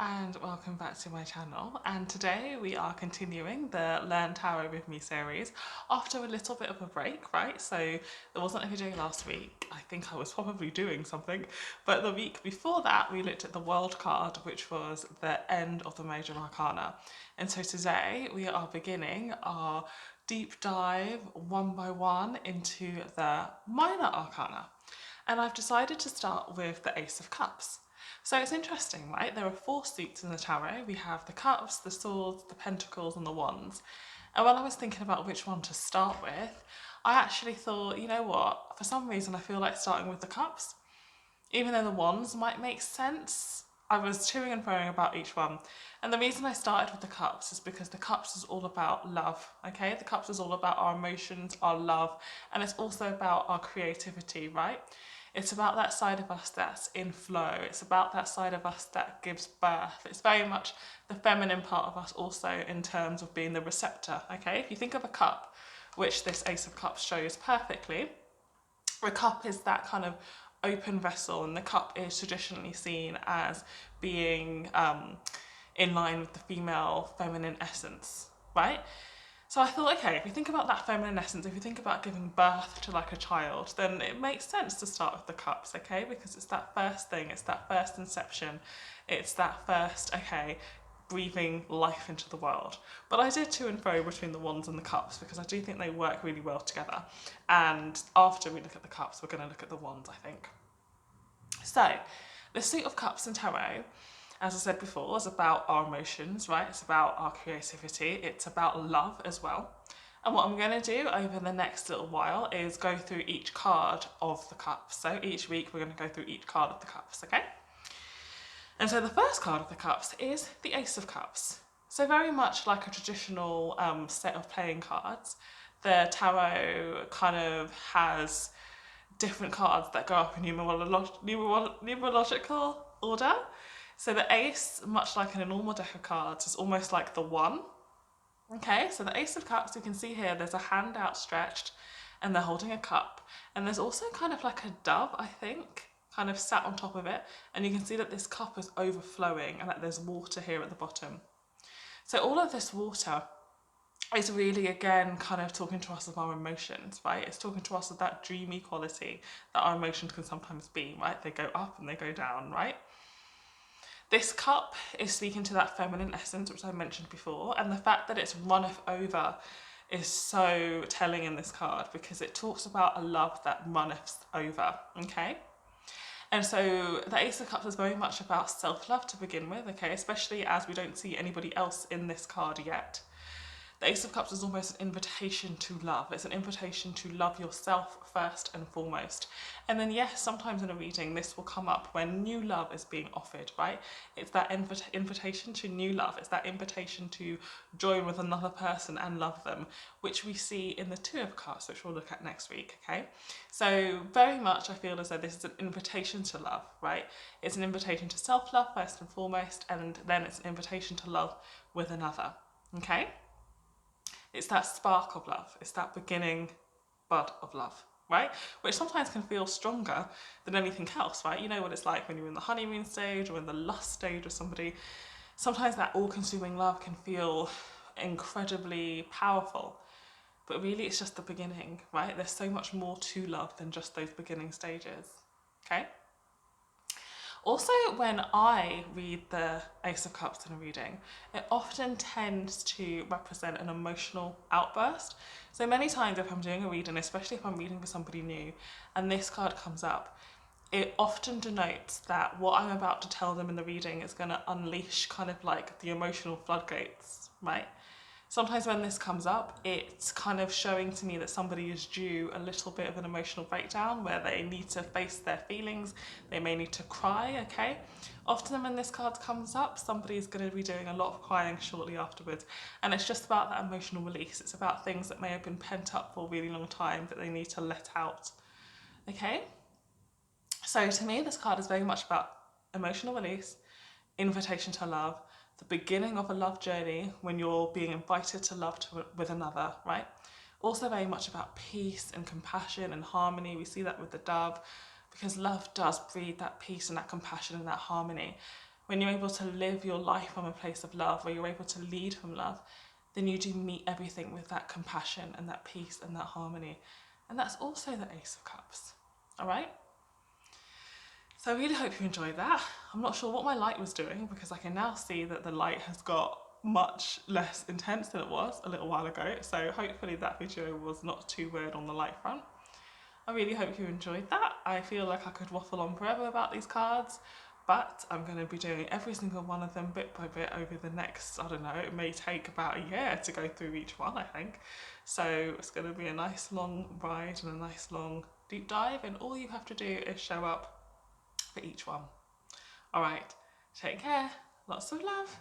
and welcome back to my channel, and today we are continuing the Learn Tarot with Me series after a little bit of a break, right? So there wasn't a video last week. I think I was probably doing something, but the week before that we looked at the World card, which was the end of the Major Arcana. And so today we are beginning our deep dive one by one into the Minor Arcana. And I've decided to start with the Ace of Cups. So it's interesting, right? There are four suits in the tarot. We have the cups, the swords, the pentacles, and the wands. And when I was thinking about which one to start with, I actually thought, you know what? For some reason, I feel like starting with the cups. Even though the wands might make sense, I was toing and froing about each one. And the reason I started with the cups is because the cups is all about love, okay? The cups is all about our emotions, our love, and it's also about our creativity, right? It's about that side of us that's in flow. It's about that side of us that gives birth. It's very much the feminine part of us also in terms of being the receptor, okay? If you think of a cup, which this Ace of Cups shows perfectly, a cup is that kind of open vessel, and the cup is traditionally seen as being in line with the female feminine essence, right? So I thought, okay, if you think about that feminine essence, if you think about giving birth to like a child, then it makes sense to start with the cups, okay? Because it's that first thing, it's that first inception, it's that first, okay, breathing life into the world. But I did to and fro between the wands and the cups because I do think they work really well together. And after we look at the cups, we're going to look at the wands, I think. So, the Suit of Cups in Tarot, as I said before, is about our emotions, right? It's about our creativity. It's about love as well. And what I'm going to do over the next little while is go through each card of the cups. So each week we're going to go through each card of the cups, okay? And so the first card of the cups is the Ace of Cups. So very much like a traditional set of playing cards, the tarot kind of has different cards that go up in numerological order. So the ace, much like in a normal deck of cards, is almost like the one. Okay, so the Ace of Cups, you can see here, there's a hand outstretched and they're holding a cup. And there's also kind of like a dove, I think, kind of sat on top of it. And you can see that this cup is overflowing and that there's water here at the bottom. So all of this water is really, again, kind of talking to us of our emotions, right? It's talking to us of that dreamy quality that our emotions can sometimes be, right? They go up and they go down, right? This cup is speaking to that feminine essence, which I mentioned before, and the fact that it's runneth over is so telling in this card because it talks about a love that runneth over, okay? And so the Ace of Cups is very much about self-love to begin with, okay? Especially as we don't see anybody else in this card yet. The Ace of Cups is almost an invitation to love. It's an invitation to love yourself first and foremost. And then yes, sometimes in a reading this will come up when new love is being offered, right? It's that invitation to new love. It's that invitation to join with another person and love them, which we see in the Two of Cups, which we'll look at next week, okay? So very much I feel as though this is an invitation to love, right? It's an invitation to self-love first and foremost, and then it's an invitation to love with another, okay? It's that spark of love. It's that beginning bud of love, right? Which sometimes can feel stronger than anything else, right? You know what it's like when you're in the honeymoon stage or in the lust stage of somebody. Sometimes that all-consuming love can feel incredibly powerful, but really it's just the beginning, right? There's so much more to love than just those beginning stages, okay? Also, when I read the Ace of Cups in a reading, it often tends to represent an emotional outburst. So many times if I'm doing a reading, especially if I'm reading for somebody new, and this card comes up, it often denotes that what I'm about to tell them in the reading is going to unleash kind of like the emotional floodgates, right? Sometimes when this comes up, it's kind of showing to me that somebody is due a little bit of an emotional breakdown where they need to face their feelings, they may need to cry, okay? Often when this card comes up, somebody's going to be doing a lot of crying shortly afterwards, and it's just about that emotional release. It's about things that may have been pent up for a really long time that they need to let out, okay? So to me, this card is very much about emotional release, invitation to love, the beginning of a love journey when you're being invited to love with another, right? Also very much about peace and compassion and harmony. We see that with the dove because love does breed that peace and that compassion and that harmony. when you're able to live your life from a place of love, where you're able to lead from love, then you do meet everything with that compassion and that peace and that harmony. And that's also the Ace of Cups. All right? So I really hope you enjoyed that. I'm not sure what my light was doing, because I can now see that the light has got much less intense than it was a little while ago. So hopefully that video was not too weird on the light front. I really hope you enjoyed that. I feel like I could waffle on forever about these cards, but I'm going to be doing every single one of them bit by bit over the next, I don't know, it may take about a year to go through each one, I think. So it's going to be a nice long ride and a nice long deep dive, and all you have to do is show up for each one. All right, take care, lots of love.